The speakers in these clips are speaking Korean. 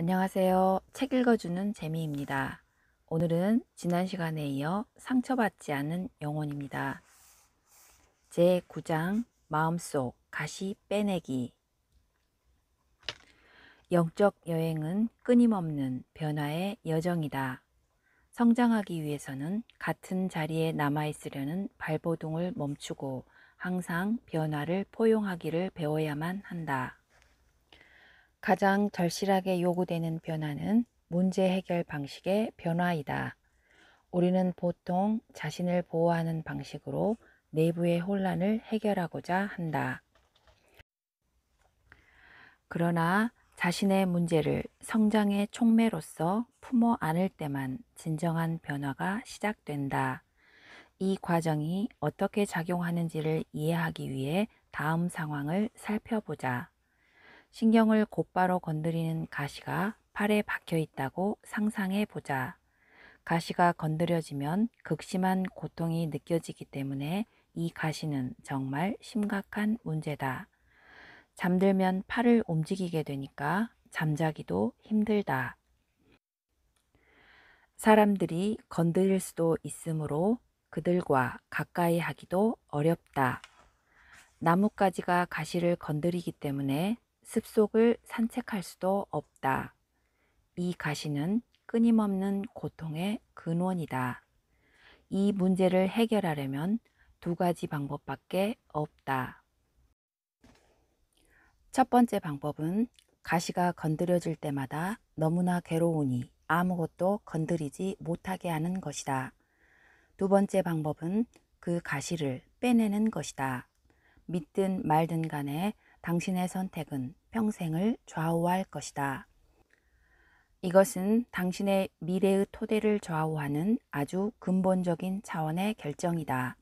안녕하세요. 책 읽어주는 재미입니다. 오늘은 지난 시간에 이어 상처받지 않은 영혼입니다. 제9장 마음속 가시 빼내기. 영적 여행은 끊임없는 변화의 여정이다. 성장하기 위해서는 같은 자리에 남아있으려는 발버둥을 멈추고 항상 변화를 포용하기를 배워야만 한다. 가장 절실하게 요구되는 변화는 문제 해결 방식의 변화이다. 우리는 보통 자신을 보호하는 방식으로 내부의 혼란을 해결하고자 한다. 그러나 자신의 문제를 성장의 촉매로서 품어 안을 때만 진정한 변화가 시작된다. 이 과정이 어떻게 작용하는지를 이해하기 위해 다음 상황을 살펴보자. 신경을 곧바로 건드리는 가시가 팔에 박혀 있다고 상상해 보자. 가시가 건드려지면 극심한 고통이 느껴지기 때문에 이 가시는 정말 심각한 문제다. 잠들면 팔을 움직이게 되니까 잠자기도 힘들다. 사람들이 건드릴 수도 있으므로 그들과 가까이 하기도 어렵다. 나뭇가지가 가시를 건드리기 때문에 숲속을 산책할 수도 없다. 이 가시는 끊임없는 고통의 근원이다. 이 문제를 해결하려면 두 가지 방법밖에 없다. 첫 번째 방법은 가시가 건드려질 때마다 너무나 괴로우니 아무것도 건드리지 못하게 하는 것이다. 두 번째 방법은 그 가시를 빼내는 것이다. 믿든 말든 간에 당신의 선택은 평생을 좌우할 것이다. 이것은 당신의 미래의 토대를 좌우하는 아주 근본적인 차원의 결정이다.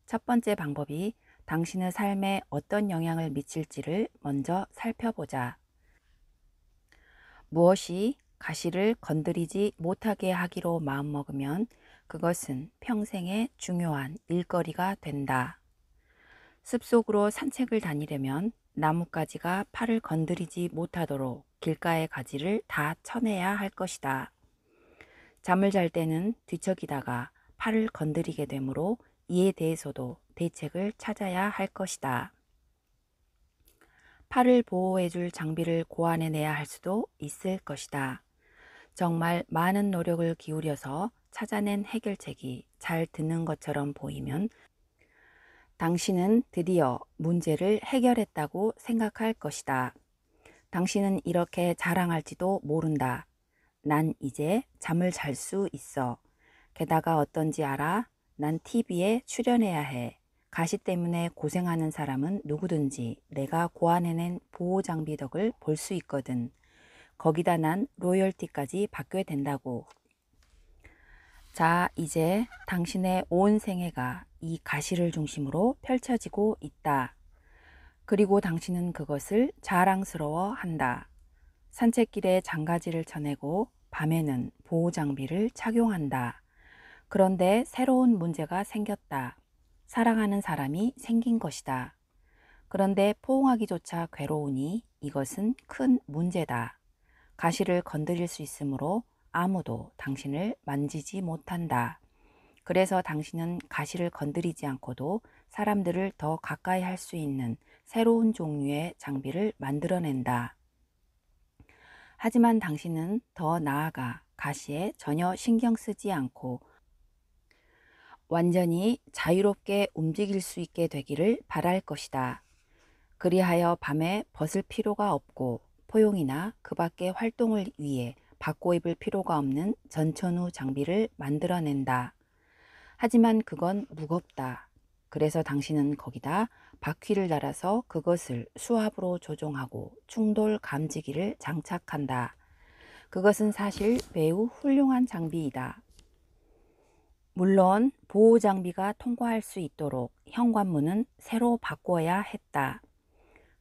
첫 번째 방법이 당신의 삶에 어떤 영향을 미칠지를 먼저 살펴보자. 무엇이 가시를 건드리지 못하게 하기로 마음먹으면 그것은 평생의 중요한 일거리가 된다. 숲속으로 산책을 다니려면 나뭇가지가 팔을 건드리지 못하도록 길가의 가지를 다 쳐내야 할 것이다. 잠을 잘 때는 뒤척이다가 팔을 건드리게 되므로 이에 대해서도 대책을 찾아야 할 것이다. 팔을 보호해줄 장비를 고안해내야 할 수도 있을 것이다. 정말 많은 노력을 기울여서 찾아낸 해결책이 잘 듣는 것처럼 보이면 당신은 드디어 문제를 해결했다고 생각할 것이다. 당신은 이렇게 자랑할지도 모른다. 난 이제 잠을 잘 수 있어. 게다가 어떤지 알아? 난 TV에 출연해야 해. 가시 때문에 고생하는 사람은 누구든지 내가 고안해낸 보호장비 덕을 볼 수 있거든. 거기다 난 로열티까지 받게 된다고. 자, 이제 당신의 온 생애가 이 가시를 중심으로 펼쳐지고 있다. 그리고 당신은 그것을 자랑스러워 한다. 산책길에 장가지를 쳐내고 밤에는 보호장비를 착용한다. 그런데 새로운 문제가 생겼다. 사랑하는 사람이 생긴 것이다. 그런데 포옹하기조차 괴로우니 이것은 큰 문제다. 가시를 건드릴 수 있으므로 아무도 당신을 만지지 못한다. 그래서 당신은 가시를 건드리지 않고도 사람들을 더 가까이 할 수 있는 새로운 종류의 장비를 만들어낸다. 하지만 당신은 더 나아가 가시에 전혀 신경 쓰지 않고 완전히 자유롭게 움직일 수 있게 되기를 바랄 것이다. 그리하여 밤에 벗을 필요가 없고 포용이나 그 밖의 활동을 위해 바꿔 입을 필요가 없는 전천후 장비를 만들어낸다. 하지만 그건 무겁다. 그래서 당신은 거기다 바퀴를 달아서 그것을 수압으로 조종하고 충돌 감지기를 장착한다. 그것은 사실 매우 훌륭한 장비이다. 물론 보호 장비가 통과할 수 있도록 현관문은 새로 바꿔야 했다.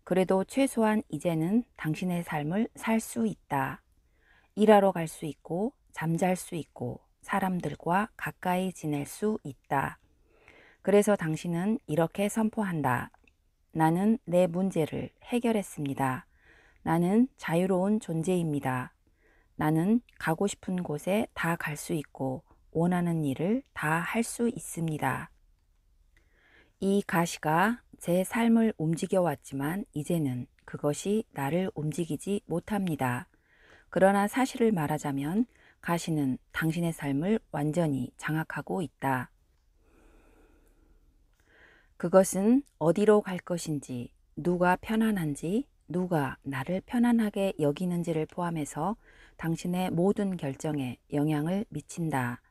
그래도 최소한 이제는 당신의 삶을 살 수 있다. 일하러 갈 수 있고 잠잘 수 있고 사람들과 가까이 지낼 수 있다. 그래서 당신은 이렇게 선포한다. 나는 내 문제를 해결했습니다. 나는 자유로운 존재입니다. 나는 가고 싶은 곳에 다 갈 수 있고 원하는 일을 다 할 수 있습니다. 이 가시가 제 삶을 움직여 왔지만 이제는 그것이 나를 움직이지 못합니다. 그러나 사실을 말하자면 가시는 당신의 삶을 완전히 장악하고 있다. 그것은 어디로 갈 것인지, 누가 편안한지, 누가 나를 편안하게 여기는지를 포함해서 당신의 모든 결정에 영향을 미친다.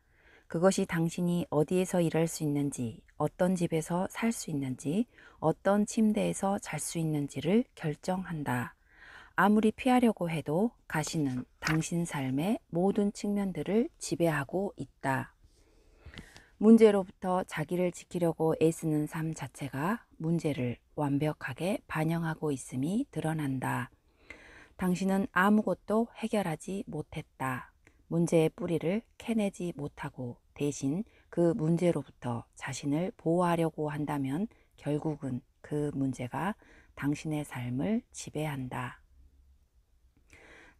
그것이 당신이 어디에서 일할 수 있는지, 어떤 집에서 살 수 있는지, 어떤 침대에서 잘 수 있는지를 결정한다. 아무리 피하려고 해도 가시는 당신 삶의 모든 측면들을 지배하고 있다. 문제로부터 자기를 지키려고 애쓰는 삶 자체가 문제를 완벽하게 반영하고 있음이 드러난다. 당신은 아무것도 해결하지 못했다. 문제의 뿌리를 캐내지 못하고 대신 그 문제로부터 자신을 보호하려고 한다면 결국은 그 문제가 당신의 삶을 지배한다.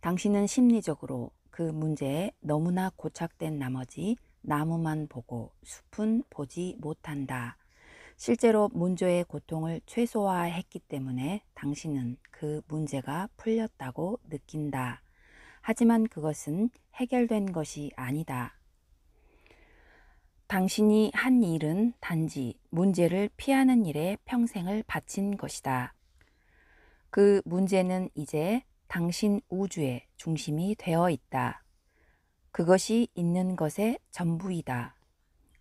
당신은 심리적으로 그 문제에 너무나 고착된 나머지 나무만 보고 숲은 보지 못한다. 실제로 문제의 고통을 최소화했기 때문에 당신은 그 문제가 풀렸다고 느낀다. 하지만 그것은 해결된 것이 아니다. 당신이 한 일은 단지 문제를 피하는 일에 평생을 바친 것이다. 그 문제는 이제 당신 우주의 중심이 되어 있다. 그것이 있는 것의 전부이다.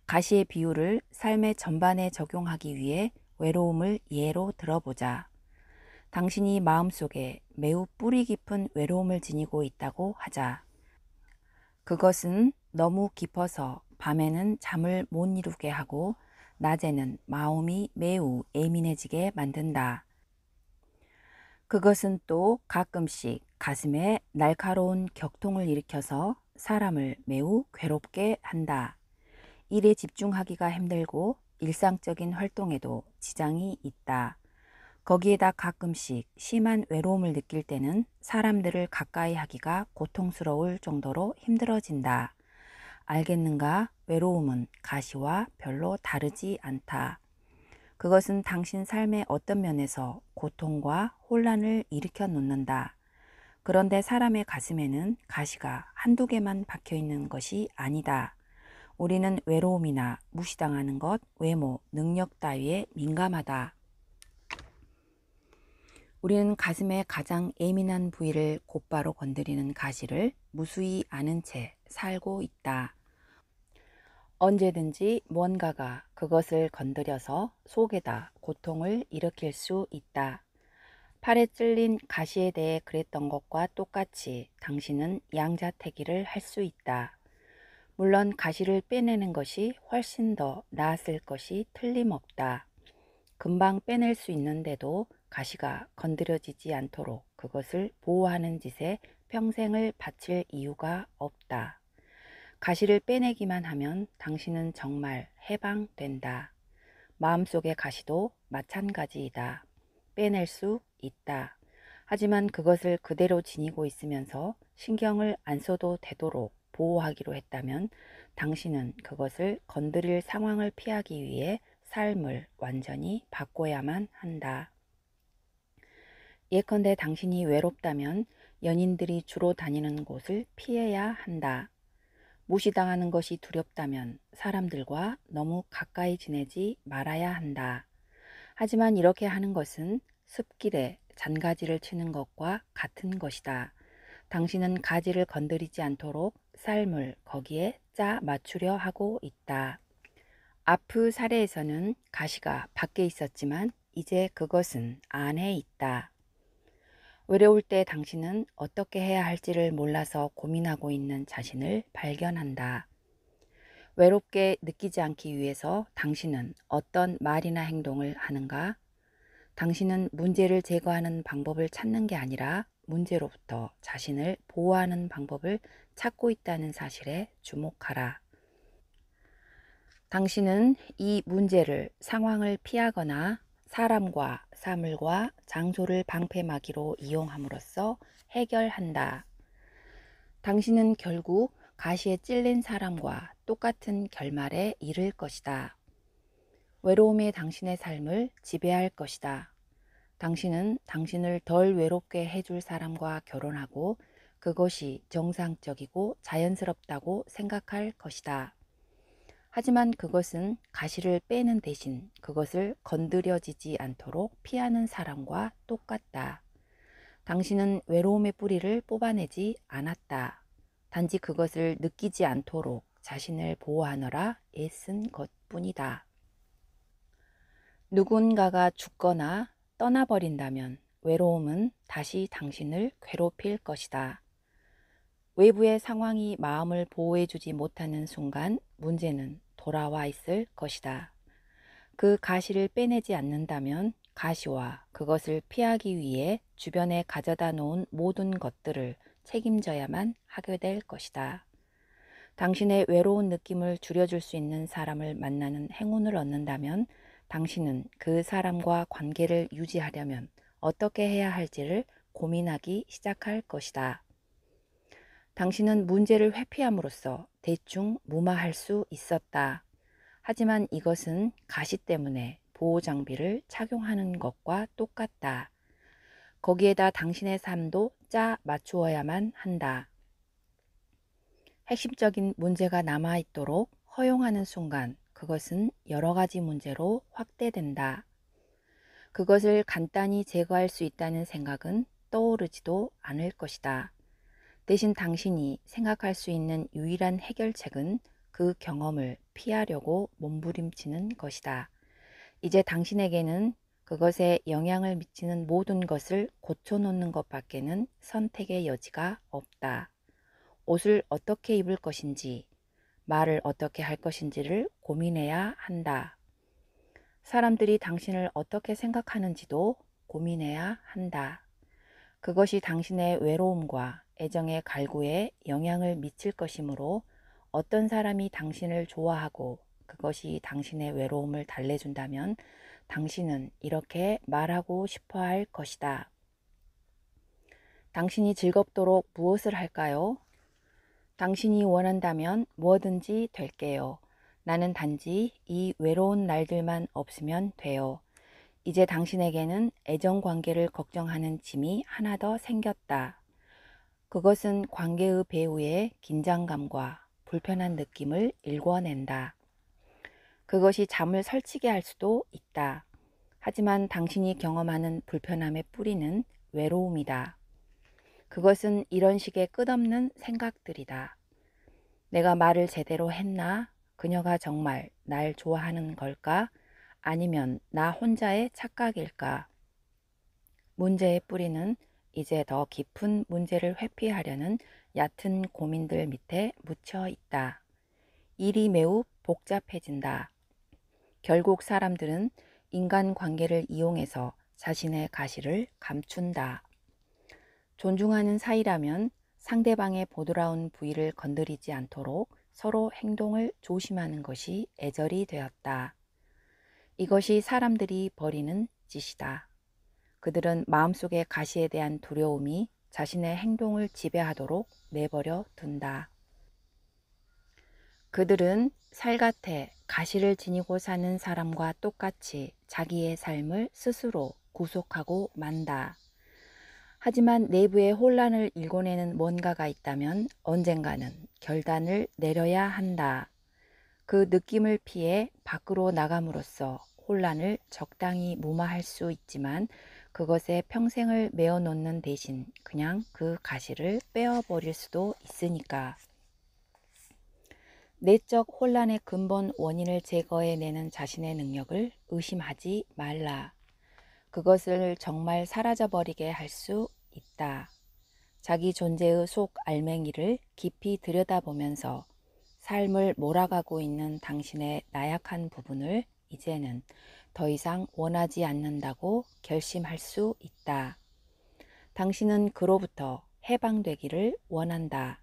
가시의 비유를 삶의 전반에 적용하기 위해 외로움을 예로 들어보자. 당신이 마음속에 매우 뿌리 깊은 외로움을 지니고 있다고 하자. 그것은 너무 깊어서 밤에는 잠을 못 이루게 하고 낮에는 마음이 매우 예민해지게 만든다. 그것은 또 가끔씩 가슴에 날카로운 격통을 일으켜서 사람을 매우 괴롭게 한다. 일에 집중하기가 힘들고 일상적인 활동에도 지장이 있다. 거기에다 가끔씩 심한 외로움을 느낄 때는 사람들을 가까이 하기가 고통스러울 정도로 힘들어진다. 알겠는가? 외로움은 가시와 별로 다르지 않다. 그것은 당신 삶의 어떤 면에서 고통과 혼란을 일으켜 놓는다. 그런데 사람의 가슴에는 가시가 한두 개만 박혀 있는 것이 아니다. 우리는 외로움이나 무시당하는 것, 외모, 능력 따위에 민감하다. 우리는 가슴의 가장 예민한 부위를 곧바로 건드리는 가시를 무수히 아는 채 살고 있다. 언제든지 무언가가 그것을 건드려서 속에다 고통을 일으킬 수 있다. 팔에 찔린 가시에 대해 그랬던 것과 똑같이 당신은 양자택일을 할 수 있다. 물론 가시를 빼내는 것이 훨씬 더 나았을 것이 틀림없다. 금방 빼낼 수 있는데도 가시가 건드려지지 않도록 그것을 보호하는 짓에 평생을 바칠 이유가 없다. 가시를 빼내기만 하면 당신은 정말 해방된다. 마음속의 가시도 마찬가지이다. 빼낼 수 있다. 하지만 그것을 그대로 지니고 있으면서 신경을 안 써도 되도록 보호하기로 했다면 당신은 그것을 건드릴 상황을 피하기 위해 삶을 완전히 바꿔야만 한다. 예컨대 당신이 외롭다면 연인들이 주로 다니는 곳을 피해야 한다. 무시당하는 것이 두렵다면 사람들과 너무 가까이 지내지 말아야 한다. 하지만 이렇게 하는 것은 숲길에 잔가지를 치는 것과 같은 것이다. 당신은 가지를 건드리지 않도록 삶을 거기에 짜 맞추려 하고 있다. 아프 사례에서는 가시가 밖에 있었지만 이제 그것은 안에 있다. 외로울 때 당신은 어떻게 해야 할지를 몰라서 고민하고 있는 자신을 발견한다. 외롭게 느끼지 않기 위해서 당신은 어떤 말이나 행동을 하는가? 당신은 문제를 제거하는 방법을 찾는 게 아니라 문제로부터 자신을 보호하는 방법을 찾고 있다는 사실에 주목하라. 당신은 이 문제를 상황을 피하거나 사람과 사물과 장소를 방패막이로 이용함으로써 해결한다. 당신은 결국 가시에 찔린 사람과 똑같은 결말에 이를 것이다. 외로움이 당신의 삶을 지배할 것이다. 당신은 당신을 덜 외롭게 해줄 사람과 결혼하고 그것이 정상적이고 자연스럽다고 생각할 것이다. 하지만 그것은 가시를 빼는 대신 그것을 건드려지지 않도록 피하는 사람과 똑같다. 당신은 외로움의 뿌리를 뽑아내지 않았다. 단지 그것을 느끼지 않도록 자신을 보호하느라 애쓴 것뿐이다. 누군가가 죽거나 떠나버린다면 외로움은 다시 당신을 괴롭힐 것이다. 외부의 상황이 마음을 보호해주지 못하는 순간 문제는 돌아와 있을 것이다. 그 가시를 빼내지 않는다면 가시와 그것을 피하기 위해 주변에 가져다 놓은 모든 것들을 책임져야만 하게 될 것이다. 당신의 외로운 느낌을 줄여줄 수 있는 사람을 만나는 행운을 얻는다면 당신은 그 사람과 관계를 유지하려면 어떻게 해야 할지를 고민하기 시작할 것이다. 당신은 문제를 회피함으로써 대충 무마할 수 있었다. 하지만 이것은 가시 때문에 보호장비를 착용하는 것과 똑같다. 거기에다 당신의 삶도 짜 맞추어야만 한다. 핵심적인 문제가 남아있도록 허용하는 순간 그것은 여러 가지 문제로 확대된다. 그것을 간단히 제거할 수 있다는 생각은 떠오르지도 않을 것이다. 대신 당신이 생각할 수 있는 유일한 해결책은 그 경험을 피하려고 몸부림치는 것이다. 이제 당신에게는 그것에 영향을 미치는 모든 것을 고쳐놓는 것밖에는 선택의 여지가 없다. 옷을 어떻게 입을 것인지, 말을 어떻게 할 것인지를 고민해야 한다. 사람들이 당신을 어떻게 생각하는지도 고민해야 한다. 그것이 당신의 외로움과 애정의 갈구에 영향을 미칠 것이므로 어떤 사람이 당신을 좋아하고 그것이 당신의 외로움을 달래준다면 당신은 이렇게 말하고 싶어 할 것이다. 당신이 즐겁도록 무엇을 할까요? 당신이 원한다면 뭐든지 될게요. 나는 단지 이 외로운 날들만 없으면 돼요. 이제 당신에게는 애정 관계를 걱정하는 짐이 하나 더 생겼다. 그것은 관계의 배후의 긴장감과 불편한 느낌을 일궈낸다. 그것이 잠을 설치게 할 수도 있다. 하지만 당신이 경험하는 불편함의 뿌리는 외로움이다. 그것은 이런 식의 끝없는 생각들이다. 내가 말을 제대로 했나? 그녀가 정말 날 좋아하는 걸까? 아니면 나 혼자의 착각일까? 문제의 뿌리는 이제 더 깊은 문제를 회피하려는 얕은 고민들 밑에 묻혀 있다. 일이 매우 복잡해진다. 결국 사람들은 인간관계를 이용해서 자신의 가시를 감춘다. 존중하는 사이라면 상대방의 보드라운 부위를 건드리지 않도록 서로 행동을 조심하는 것이 애절이 되었다. 이것이 사람들이 벌이는 짓이다. 그들은 마음속의 가시에 대한 두려움이 자신의 행동을 지배하도록 내버려 둔다. 그들은 살갗에 가시를 지니고 사는 사람과 똑같이 자기의 삶을 스스로 구속하고 만다. 하지만 내부의 혼란을 일궈내는 뭔가가 있다면 언젠가는 결단을 내려야 한다. 그 느낌을 피해 밖으로 나감으로써 혼란을 적당히 무마할 수 있지만 그것에 평생을 메어 놓는 대신 그냥 그 가시를 빼어버릴 수도 있으니까. 내적 혼란의 근본 원인을 제거해내는 자신의 능력을 의심하지 말라. 그것을 정말 사라져버리게 할 수 있다. 자기 존재의 속 알맹이를 깊이 들여다보면서 삶을 몰아가고 있는 당신의 나약한 부분을 이제는 더 이상 원하지 않는다고 결심할 수 있다. 당신은 그로부터 해방되기를 원한다.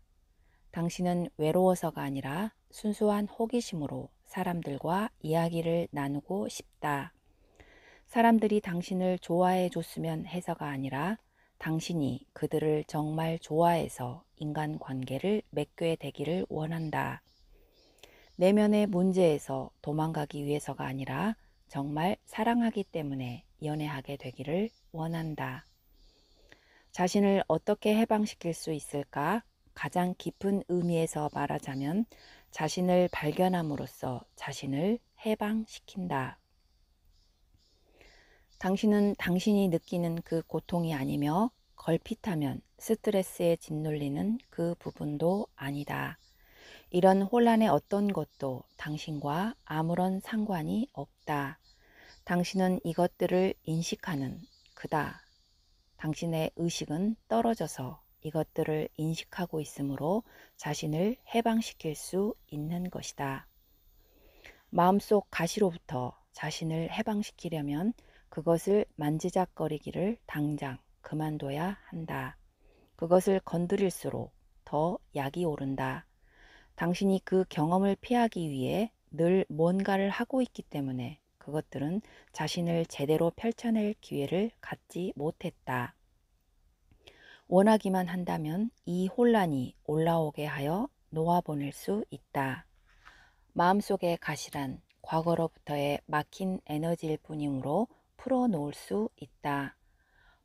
당신은 외로워서가 아니라 순수한 호기심으로 사람들과 이야기를 나누고 싶다. 사람들이 당신을 좋아해 줬으면 해서가 아니라 당신이 그들을 정말 좋아해서 인간관계를 맺게 되기를 원한다. 내면의 문제에서 도망가기 위해서가 아니라 정말 사랑하기 때문에 연애하게 되기를 원한다. 자신을 어떻게 해방시킬 수 있을까? 가장 깊은 의미에서 말하자면 자신을 발견함으로써 자신을 해방시킨다. 당신은 당신이 느끼는 그 고통이 아니며 걸핏하면 스트레스에 짓눌리는 그 부분도 아니다. 이런 혼란의 어떤 것도 당신과 아무런 상관이 없다. 당신은 이것들을 인식하는 그다. 당신의 의식은 떨어져서 이것들을 인식하고 있으므로 자신을 해방시킬 수 있는 것이다. 마음속 가시로부터 자신을 해방시키려면 그것을 만지작거리기를 당장 그만둬야 한다. 그것을 건드릴수록 더 약이 오른다. 당신이 그 경험을 피하기 위해 늘 뭔가를 하고 있기 때문에 그것들은 자신을 제대로 펼쳐낼 기회를 갖지 못했다. 원하기만 한다면 이 혼란이 올라오게 하여 놓아보낼 수 있다. 마음속의 가시란 과거로부터의 막힌 에너지일 뿐이므로 풀어놓을 수 있다.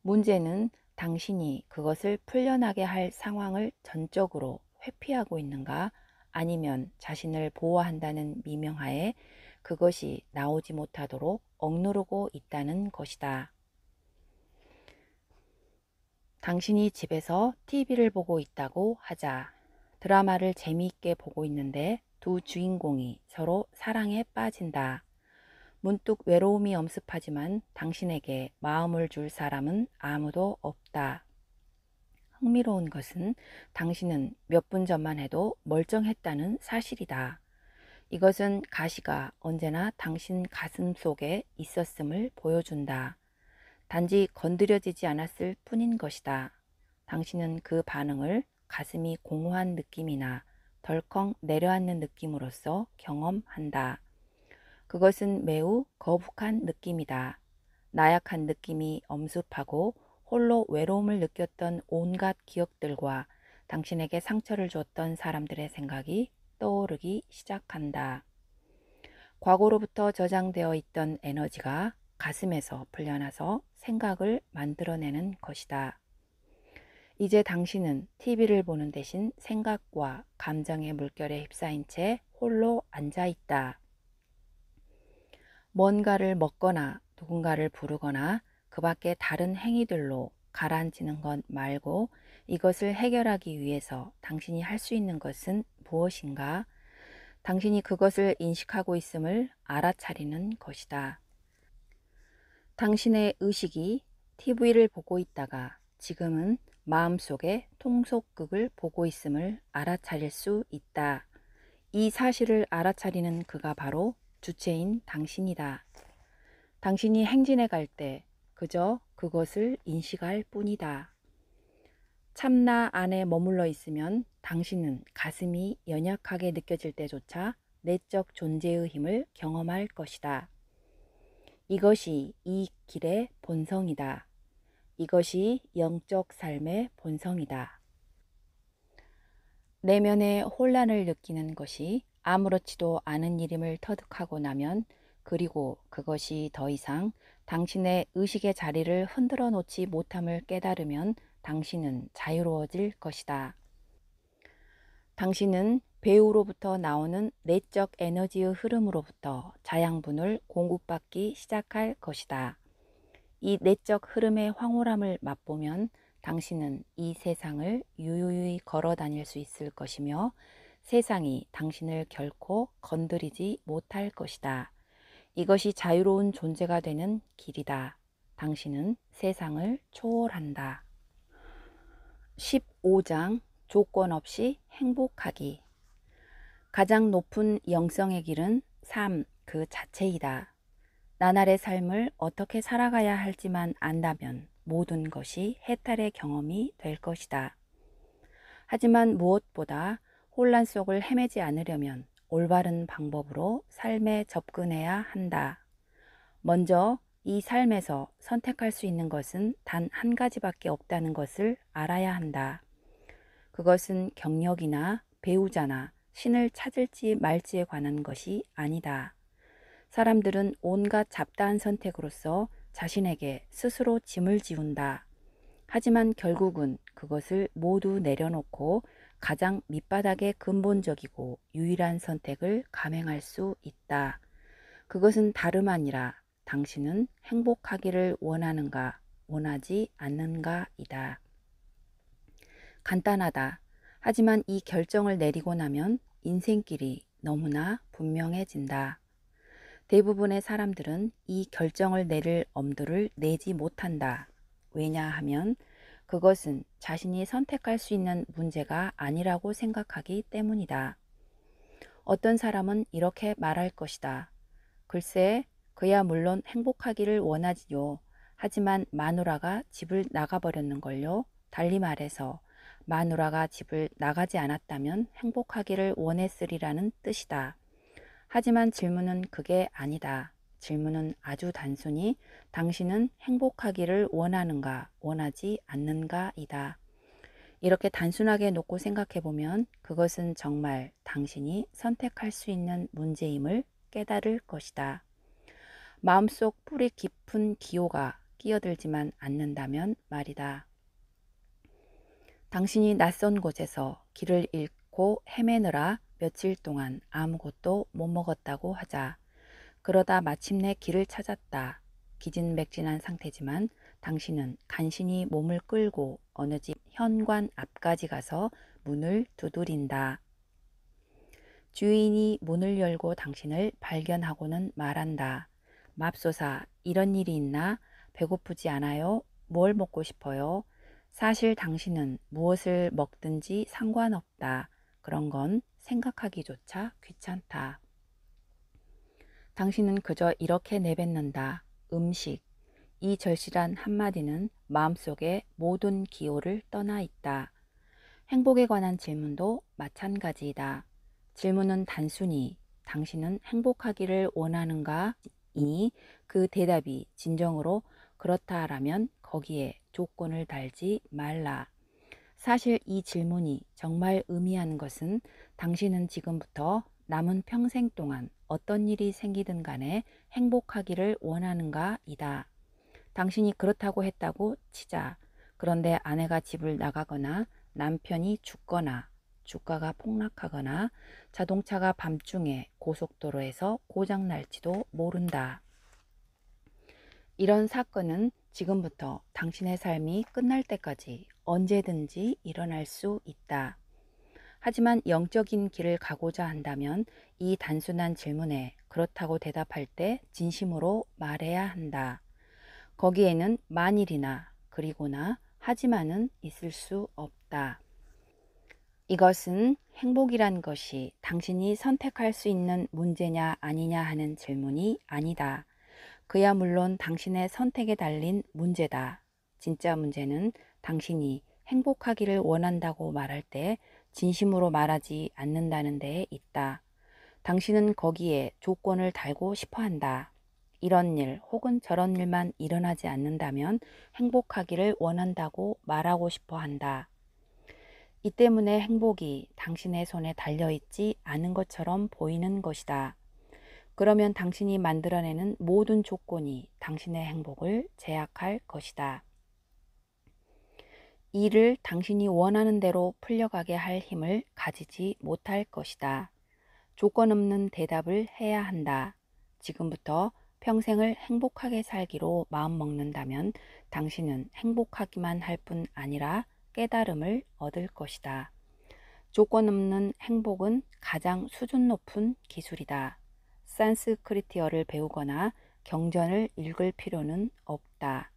문제는 당신이 그것을 풀려나게 할 상황을 전적으로 회피하고 있는가 아니면 자신을 보호한다는 미명하에 그것이 나오지 못하도록 억누르고 있다는 것이다. 당신이 집에서 TV를 보고 있다고 하자. 드라마를 재미있게 보고 있는데 두 주인공이 서로 사랑에 빠진다. 문득 외로움이 엄습하지만 당신에게 마음을 줄 사람은 아무도 없다. 흥미로운 것은 당신은 몇 분 전만 해도 멀쩡했다는 사실이다. 이것은 가시가 언제나 당신 가슴 속에 있었음을 보여준다. 단지 건드려지지 않았을 뿐인 것이다. 당신은 그 반응을 가슴이 공허한 느낌이나 덜컹 내려앉는 느낌으로써 경험한다. 그것은 매우 거북한 느낌이다. 나약한 느낌이 엄습하고 홀로 외로움을 느꼈던 온갖 기억들과 당신에게 상처를 줬던 사람들의 생각이 떠오르기 시작한다. 과거로부터 저장되어 있던 에너지가 가슴에서 풀려나서 생각을 만들어내는 것이다. 이제 당신은 TV를 보는 대신 생각과 감정의 물결에 휩싸인 채 홀로 앉아 있다. 뭔가를 먹거나 누군가를 부르거나 그 밖에 다른 행위들로 가라앉히는 것 말고 이것을 해결하기 위해서 당신이 할 수 있는 것은 무엇인가? 당신이 그것을 인식하고 있음을 알아차리는 것이다. 당신의 의식이 TV를 보고 있다가 지금은 마음속에 통속극을 보고 있음을 알아차릴 수 있다. 이 사실을 알아차리는 그가 바로 주체인 당신이다. 당신이 행진해 갈 때 그저 그것을 인식할 뿐이다. 참나 안에 머물러 있으면 당신은 가슴이 연약하게 느껴질 때조차 내적 존재의 힘을 경험할 것이다. 이것이 이 길의 본성이다. 이것이 영적 삶의 본성이다. 내면의 혼란을 느끼는 것이 아무렇지도 않은 일임을 터득하고 나면 그리고 그것이 더 이상 당신의 의식의 자리를 흔들어 놓지 못함을 깨달으면 당신은 자유로워질 것이다. 당신은 배우로부터 나오는 내적 에너지의 흐름으로부터 자양분을 공급받기 시작할 것이다. 이 내적 흐름의 황홀함을 맛보면 당신은 이 세상을 유유히 걸어 다닐 수 있을 것이며 세상이 당신을 결코 건드리지 못할 것이다. 이것이 자유로운 존재가 되는 길이다. 당신은 세상을 초월한다. 15장 조건 없이 행복하기. 가장 높은 영성의 길은 삶 그 자체이다. 나날의 삶을 어떻게 살아가야 할지만 안다면 모든 것이 해탈의 경험이 될 것이다. 하지만 무엇보다 혼란 속을 헤매지 않으려면 올바른 방법으로 삶에 접근해야 한다. 먼저 이 삶에서 선택할 수 있는 것은 단 한 가지밖에 없다는 것을 알아야 한다. 그것은 경력이나 배우자나 신을 찾을지 말지에 관한 것이 아니다. 사람들은 온갖 잡다한 선택으로서 자신에게 스스로 짐을 지운다. 하지만 결국은 그것을 모두 내려놓고 가장 밑바닥의 근본적이고 유일한 선택을 감행할 수 있다. 그것은 다름 아니라 당신은 행복하기를 원하는가, 원하지 않는가이다. 간단하다. 하지만 이 결정을 내리고 나면 인생길이 너무나 분명해진다. 대부분의 사람들은 이 결정을 내릴 엄두를 내지 못한다. 왜냐하면 그것은 자신이 선택할 수 있는 문제가 아니라고 생각하기 때문이다. 어떤 사람은 이렇게 말할 것이다. 글쎄, 그야 물론 행복하기를 원하지요. 하지만 마누라가 집을 나가버렸는걸요. 달리 말해서 마누라가 집을 나가지 않았다면 행복하기를 원했으리라는 뜻이다. 하지만 질문은 그게 아니다. 질문은 아주 단순히 당신은 행복하기를 원하는가, 원하지 않는가이다. 이렇게 단순하게 놓고 생각해보면 그것은 정말 당신이 선택할 수 있는 문제임을 깨달을 것이다. 마음속 뿌리 깊은 기호가 끼어들지만 않는다면 말이다. 당신이 낯선 곳에서 길을 잃고 헤매느라 며칠 동안 아무것도 못 먹었다고 하자. 그러다 마침내 길을 찾았다. 기진맥진한 상태지만 당신은 간신히 몸을 끌고 어느 집 현관 앞까지 가서 문을 두드린다. 주인이 문을 열고 당신을 발견하고는 말한다. 맙소사, 이런 일이 있나? 배고프지 않아요? 뭘 먹고 싶어요? 사실 당신은 무엇을 먹든지 상관없다. 그런 건 생각하기조차 귀찮다. 당신은 그저 이렇게 내뱉는다. 음식. 이 절실한 한마디는 마음속의 모든 기호를 떠나 있다. 행복에 관한 질문도 마찬가지이다. 질문은 단순히 당신은 행복하기를 원하는가? 이니 그 대답이 진정으로 그렇다라면 거기에 조건을 달지 말라. 사실 이 질문이 정말 의미하는 것은 당신은 지금부터 남은 평생 동안 어떤 일이 생기든 간에 행복하기를 원하는가이다. 당신이 그렇다고 했다고 치자. 그런데 아내가 집을 나가거나 남편이 죽거나 주가가 폭락하거나 자동차가 밤중에 고속도로에서 고장날지도 모른다. 이런 사건은 지금부터 당신의 삶이 끝날 때까지 언제든지 일어날 수 있다. 하지만 영적인 길을 가고자 한다면 이 단순한 질문에 그렇다고 대답할 때 진심으로 말해야 한다. 거기에는 만일이나 그리고나 하지만은 있을 수 없다. 이것은 행복이란 것이 당신이 선택할 수 있는 문제냐 아니냐 하는 질문이 아니다. 그야 물론 당신의 선택에 달린 문제다. 진짜 문제는 당신이 행복하기를 원한다고 말할 때 진심으로 말하지 않는다는 데에 있다. 당신은 거기에 조건을 달고 싶어 한다. 이런 일 혹은 저런 일만 일어나지 않는다면 행복하기를 원한다고 말하고 싶어 한다. 이 때문에 행복이 당신의 손에 달려있지 않은 것처럼 보이는 것이다. 그러면 당신이 만들어내는 모든 조건이 당신의 행복을 제약할 것이다. 일을 당신이 원하는 대로 풀려가게 할 힘을 가지지 못할 것이다. 조건 없는 대답을 해야 한다. 지금부터 평생을 행복하게 살기로 마음먹는다면 당신은 행복하기만 할 뿐 아니라 깨달음을 얻을 것이다. 조건 없는 행복은 가장 수준 높은 기술이다. 산스크리트어를 배우거나 경전을 읽을 필요는 없다.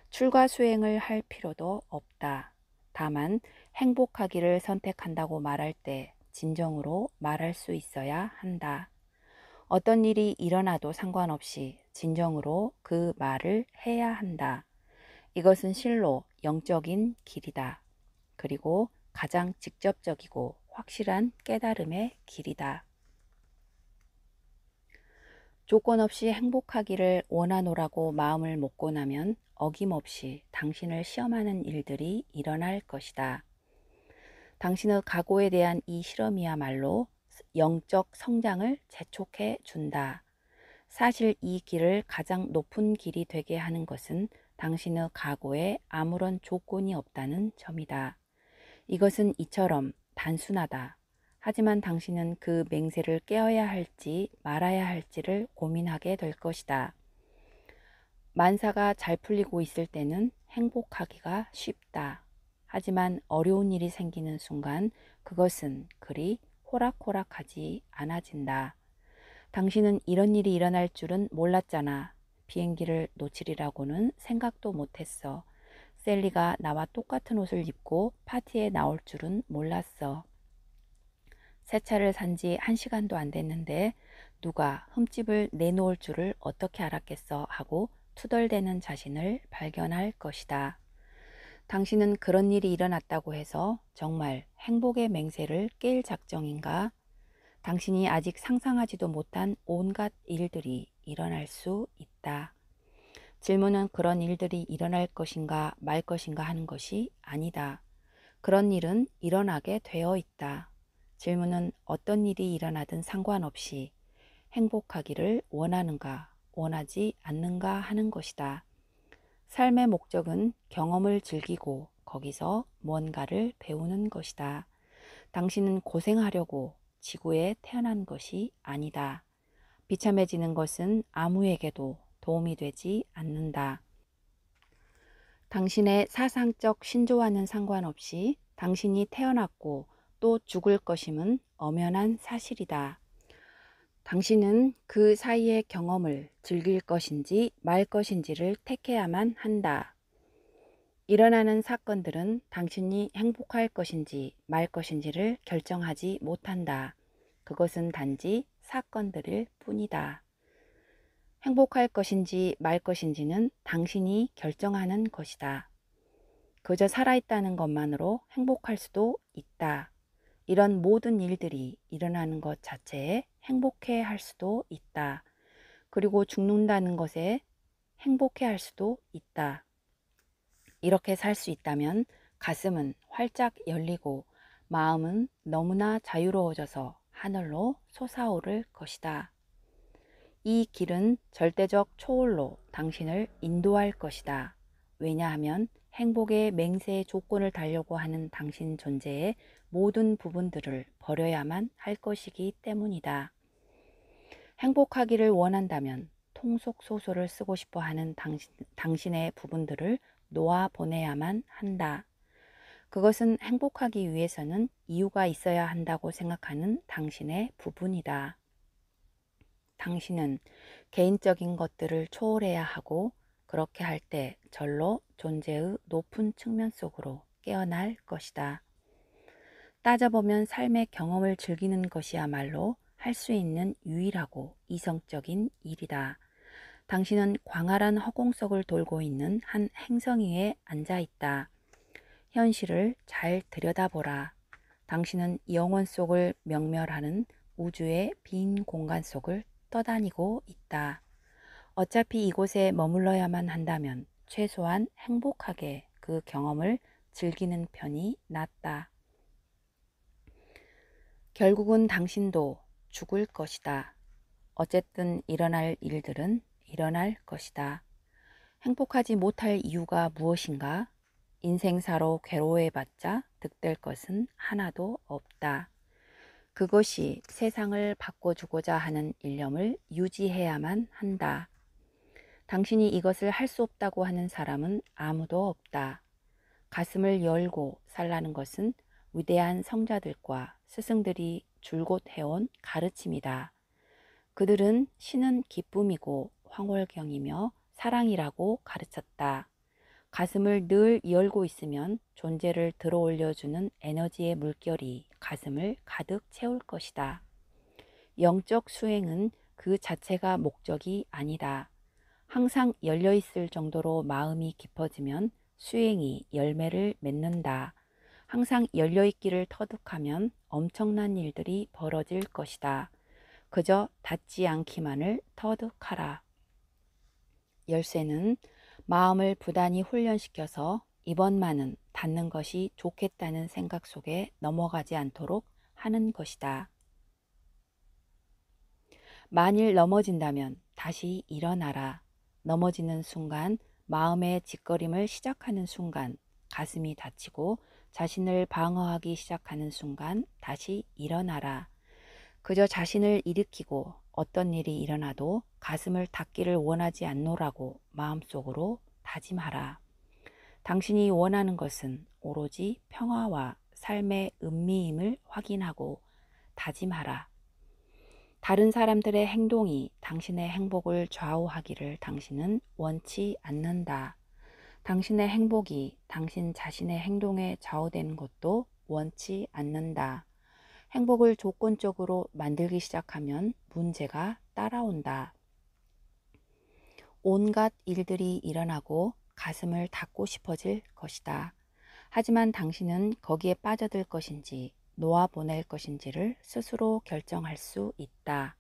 출가 수행을 할 필요도 없다. 다만 행복하기를 선택한다고 말할 때 진정으로 말할 수 있어야 한다. 어떤 일이 일어나도 상관없이 진정으로 그 말을 해야 한다. 이것은 실로 영적인 길이다. 그리고 가장 직접적이고 확실한 깨달음의 길이다. 조건 없이 행복하기를 원하노라고 마음을 먹고 나면 어김없이 당신을 시험하는 일들이 일어날 것이다. 당신의 각오에 대한 이 실험이야말로 영적 성장을 재촉해 준다. 사실 이 길을 가장 높은 길이 되게 하는 것은 당신의 각오에 아무런 조건이 없다는 점이다. 이것은 이처럼 단순하다. 하지만 당신은 그 맹세를 깨어야 할지 말아야 할지를 고민하게 될 것이다. 만사가 잘 풀리고 있을 때는 행복하기가 쉽다. 하지만 어려운 일이 생기는 순간 그것은 그리 호락호락하지 않아진다. 당신은 이런 일이 일어날 줄은 몰랐잖아. 비행기를 놓치리라고는 생각도 못했어. 셀리가 나와 똑같은 옷을 입고 파티에 나올 줄은 몰랐어. 새 차를 산 지 1시간도 안 됐는데 누가 흠집을 내놓을 줄을 어떻게 알았겠어 하고 투덜대는 자신을 발견할 것이다. 당신은 그런 일이 일어났다고 해서 정말 행복의 맹세를 깰 작정인가? 당신이 아직 상상하지도 못한 온갖 일들이 일어날 수 있다. 질문은 그런 일들이 일어날 것인가 말 것인가 하는 것이 아니다. 그런 일은 일어나게 되어 있다. 질문은 어떤 일이 일어나든 상관없이 행복하기를 원하는가, 원하지 않는가 하는 것이다. 삶의 목적은 경험을 즐기고 거기서 무언가를 배우는 것이다. 당신은 고생하려고 지구에 태어난 것이 아니다. 비참해지는 것은 아무에게도 도움이 되지 않는다. 당신의 사상적 신조와는 상관없이 당신이 태어났고 또 죽을 것임은 엄연한 사실이다. 당신은 그 사이의 경험을 즐길 것인지 말 것인지를 택해야만 한다. 일어나는 사건들은 당신이 행복할 것인지 말 것인지를 결정하지 못한다. 그것은 단지 사건들일 뿐이다. 행복할 것인지 말 것인지는 당신이 결정하는 것이다. 그저 살아있다는 것만으로 행복할 수도 있다. 이런 모든 일들이 일어나는 것 자체에 행복해 할 수도 있다. 그리고 죽는다는 것에 행복해 할 수도 있다. 이렇게 살 수 있다면 가슴은 활짝 열리고 마음은 너무나 자유로워져서 하늘로 솟아오를 것이다. 이 길은 절대적 초월로 당신을 인도할 것이다. 왜냐하면 행복의 맹세의 조건을 달려고 하는 당신 존재의 모든 부분들을 버려야만 할 것이기 때문이다. 행복하기를 원한다면 통속소설을 쓰고 싶어 하는 당신의 부분들을 놓아 보내야만 한다. 그것은 행복하기 위해서는 이유가 있어야 한다고 생각하는 당신의 부분이다. 당신은 개인적인 것들을 초월해야 하고 그렇게 할 때 절로 존재의 높은 측면 속으로 깨어날 것이다. 따져보면 삶의 경험을 즐기는 것이야말로 할 수 있는 유일하고 이성적인 일이다. 당신은 광활한 허공석을 돌고 있는 한 행성 위에 앉아 있다. 현실을 잘 들여다보라. 당신은 영원 속을 명멸하는 우주의 빈 공간 속을 떠다니고 있다. 어차피 이곳에 머물러야만 한다면 최소한 행복하게 그 경험을 즐기는 편이 낫다. 결국은 당신도 죽을 것이다. 어쨌든 일어날 일들은 일어날 것이다. 행복하지 못할 이유가 무엇인가? 인생사로 괴로워해봤자 득될 것은 하나도 없다. 그것이 세상을 바꿔주고자 하는 일념을 유지해야만 한다. 당신이 이것을 할 수 없다고 하는 사람은 아무도 없다. 가슴을 열고 살라는 것은 위대한 성자들과 스승들이 줄곧 해온 가르침이다. 그들은 신은 기쁨이고 황홀경이며 사랑이라고 가르쳤다. 가슴을 늘 열고 있으면 존재를 들어올려주는 에너지의 물결이 가슴을 가득 채울 것이다. 영적 수행은 그 자체가 목적이 아니다. 항상 열려있을 정도로 마음이 깊어지면 수행이 열매를 맺는다. 항상 열려있기를 터득하면 엄청난 일들이 벌어질 것이다. 그저 닫지 않기만을 터득하라. 열쇠는 마음을 부단히 훈련시켜서 이번만은 닿는 것이 좋겠다는 생각 속에 넘어가지 않도록 하는 것이다. 만일 넘어진다면 다시 일어나라. 넘어지는 순간, 마음의 짓거림을 시작하는 순간, 가슴이 다치고 자신을 방어하기 시작하는 순간 다시 일어나라. 그저 자신을 일으키고 어떤 일이 일어나도 가슴을 닫기를 원하지 않노라고 마음속으로 다짐하라. 당신이 원하는 것은 오로지 평화와 삶의 은미임을 확인하고 다짐하라. 다른 사람들의 행동이 당신의 행복을 좌우하기를 당신은 원치 않는다. 당신의 행복이 당신 자신의 행동에 좌우되는 것도 원치 않는다. 행복을 조건적으로 만들기 시작하면 문제가 따라온다. 온갖 일들이 일어나고 가슴을 닫고 싶어질 것이다. 하지만 당신은 거기에 빠져들 것인지 놓아보낼 것인지를 스스로 결정할 수 있다.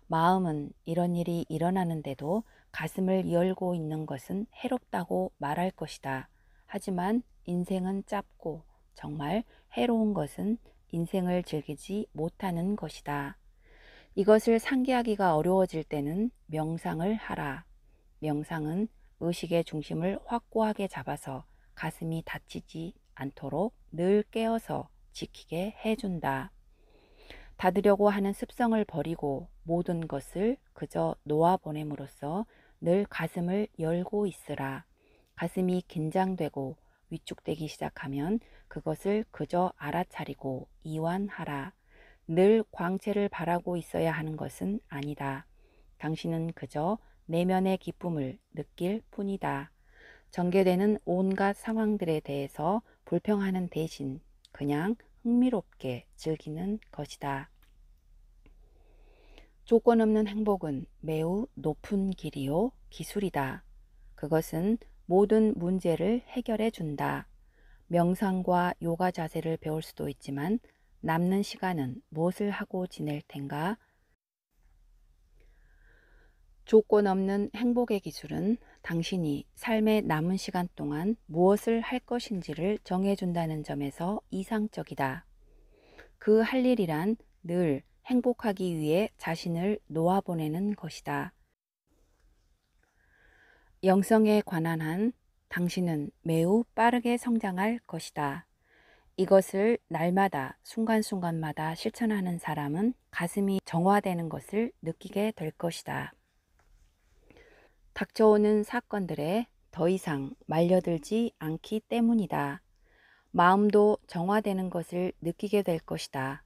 마음은 이런 일이 일어나는데도 가슴을 열고 있는 것은 해롭다고 말할 것이다. 하지만 인생은 짧고 정말 해로운 것은 인생을 즐기지 못하는 것이다. 이것을 상기하기가 어려워질 때는 명상을 하라. 명상은 의식의 중심을 확고하게 잡아서 가슴이 다치지 않도록 늘 깨어서 지키게 해준다. 닫으려고 하는 습성을 버리고 모든 것을 그저 놓아보냄으로써 늘 가슴을 열고 있으라. 가슴이 긴장되고 위축되기 시작하면 그것을 그저 알아차리고 이완하라. 늘 광채를 바라고 있어야 하는 것은 아니다. 당신은 그저 내면의 기쁨을 느낄 뿐이다. 전개되는 온갖 상황들에 대해서 불평하는 대신 그냥 흥미롭게 즐기는 것이다. 조건 없는 행복은 매우 높은 길이요 기술이다. 그것은 모든 문제를 해결해 준다. 명상과 요가 자세를 배울 수도 있지만 남는 시간은 무엇을 하고 지낼 텐가? 조건 없는 행복의 기술은 당신이 삶의 남은 시간 동안 무엇을 할 것인지를 정해준다는 점에서 이상적이다. 그 할 일이란 늘 행복하기 위해 자신을 놓아보내는 것이다. 영성에 관한 한 당신은 매우 빠르게 성장할 것이다. 이것을 날마다 순간순간마다 실천하는 사람은 가슴이 정화되는 것을 느끼게 될 것이다. 닥쳐오는 사건들에 더 이상 말려들지 않기 때문이다. 마음도 정화되는 것을 느끼게 될 것이다.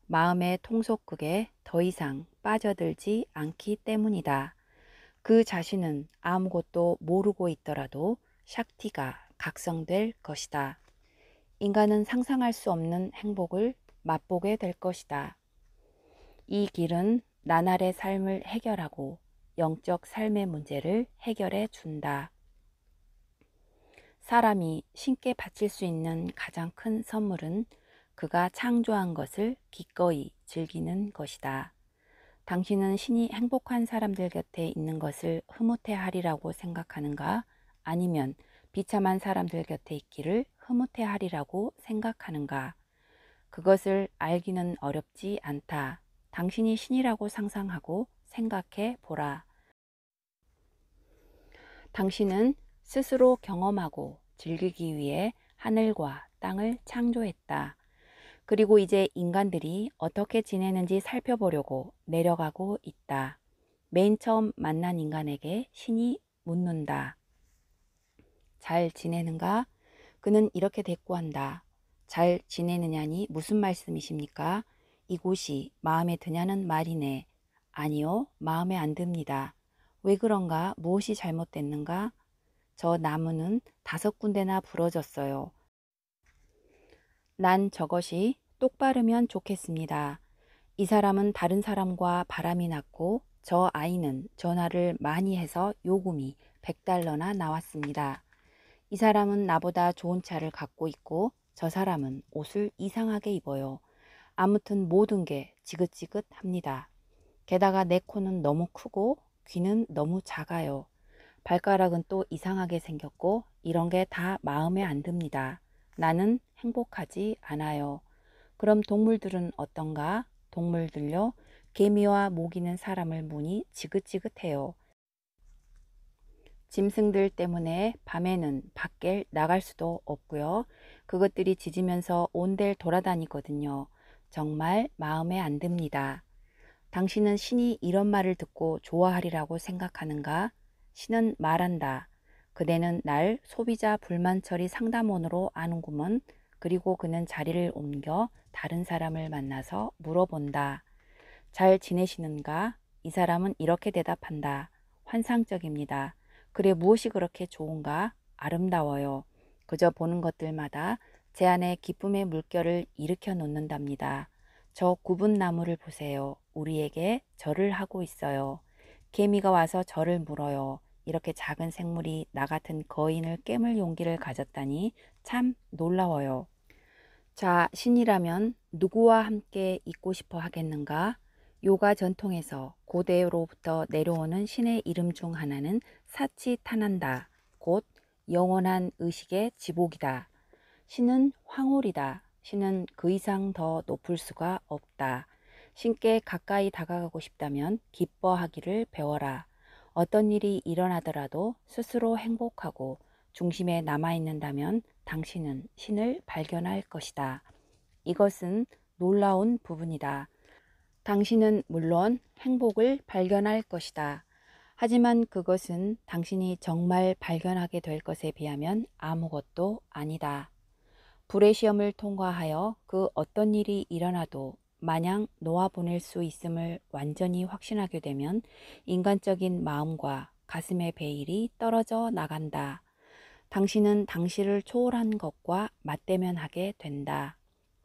마음의 통속극에 더 이상 빠져들지 않기 때문이다. 그 자신은 아무것도 모르고 있더라도 샥티가 각성될 것이다. 인간은 상상할 수 없는 행복을 맛보게 될 것이다. 이 길은 나날의 삶을 해결하고 영적 삶의 문제를 해결해 준다. 사람이 신께 바칠 수 있는 가장 큰 선물은 그가 창조한 것을 기꺼이 즐기는 것이다. 당신은 신이 행복한 사람들 곁에 있는 것을 흐뭇해 하리라고 생각하는가? 아니면 비참한 사람들 곁에 있기를 흐뭇해 하리라고 생각하는가? 그것을 알기는 어렵지 않다. 당신이 신이라고 상상하고 생각해 보라. 당신은 스스로 경험하고 즐기기 위해 하늘과 땅을 창조했다. 그리고 이제 인간들이 어떻게 지내는지 살펴보려고 내려가고 있다. 맨 처음 만난 인간에게 신이 묻는다. 잘 지내는가? 그는 이렇게 대꾸한다. 잘 지내느냐니 무슨 말씀이십니까? 이곳이 마음에 드냐는 말이네. 아니요, 마음에 안 듭니다. 왜 그런가? 무엇이 잘못됐는가? 저 나무는 5군데나 부러졌어요. 난 저것이 똑바르면 좋겠습니다. 이 사람은 다른 사람과 바람이 났고 저 아이는 전화를 많이 해서 요금이 $100나 나왔습니다. 이 사람은 나보다 좋은 차를 갖고 있고 저 사람은 옷을 이상하게 입어요. 아무튼 모든 게 지긋지긋합니다. 게다가 내 코는 너무 크고 귀는 너무 작아요. 발가락은 또 이상하게 생겼고 이런 게 다 마음에 안 듭니다. 나는 행복하지 않아요. 그럼 동물들은 어떤가? 동물들요? 개미와 모기는 사람을 보니 지긋지긋해요. 짐승들 때문에 밤에는 밖에 나갈 수도 없고요. 그것들이 짖으면서 온데를 돌아다니거든요. 정말 마음에 안 듭니다. 당신은 신이 이런 말을 듣고 좋아하리라고 생각하는가? 신은 말한다. 그대는 날 소비자 불만 처리 상담원으로 아는구먼. 그리고 그는 자리를 옮겨 다른 사람을 만나서 물어본다. 잘 지내시는가? 이 사람은 이렇게 대답한다. 환상적입니다. 그래 무엇이 그렇게 좋은가? 아름다워요. 그저 보는 것들마다 제 안에 기쁨의 물결을 일으켜 놓는답니다. 저 굽은 나무를 보세요. 우리에게 절을 하고 있어요. 개미가 와서 절을 물어요. 이렇게 작은 생물이 나 같은 거인을 깨물 용기를 가졌다니 참 놀라워요. 자, 신이라면 누구와 함께 있고 싶어 하겠는가? 요가 전통에서 고대로부터 내려오는 신의 이름 중 하나는 사치타난다. 곧 영원한 의식의 지복이다. 신은 황홀이다. 신은 그 이상 더 높을 수가 없다. 신께 가까이 다가가고 싶다면 기뻐하기를 배워라. 어떤 일이 일어나더라도 스스로 행복하고 중심에 남아있는다면 당신은 신을 발견할 것이다. 이것은 놀라운 부분이다. 당신은 물론 행복을 발견할 것이다. 하지만 그것은 당신이 정말 발견하게 될 것에 비하면 아무것도 아니다. 불의 시험을 통과하여 그 어떤 일이 일어나도 마냥 놓아보낼 수 있음을 완전히 확신하게 되면 인간적인 마음과 가슴의 베일이 떨어져 나간다. 당신은 당시를 초월한 것과 맞대면하게 된다.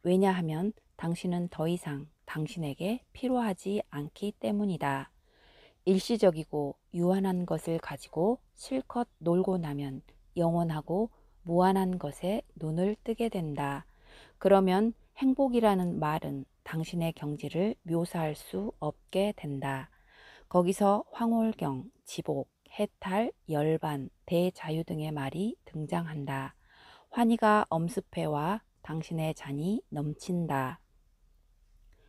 왜냐하면 당신은 더 이상 당신에게 필요하지 않기 때문이다. 일시적이고 유한한 것을 가지고 실컷 놀고 나면 영원하고 무한한 것에 눈을 뜨게 된다. 그러면 행복이라는 말은 당신의 경지를 묘사할 수 없게 된다. 거기서 황홀경, 지복, 해탈, 열반, 대자유 등의 말이 등장한다. 환희가 엄습해와 당신의 잔이 넘친다.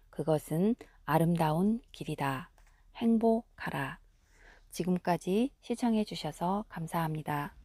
그것은 아름다운 길이다. 행복하라. 지금까지 시청해 주셔서 감사합니다.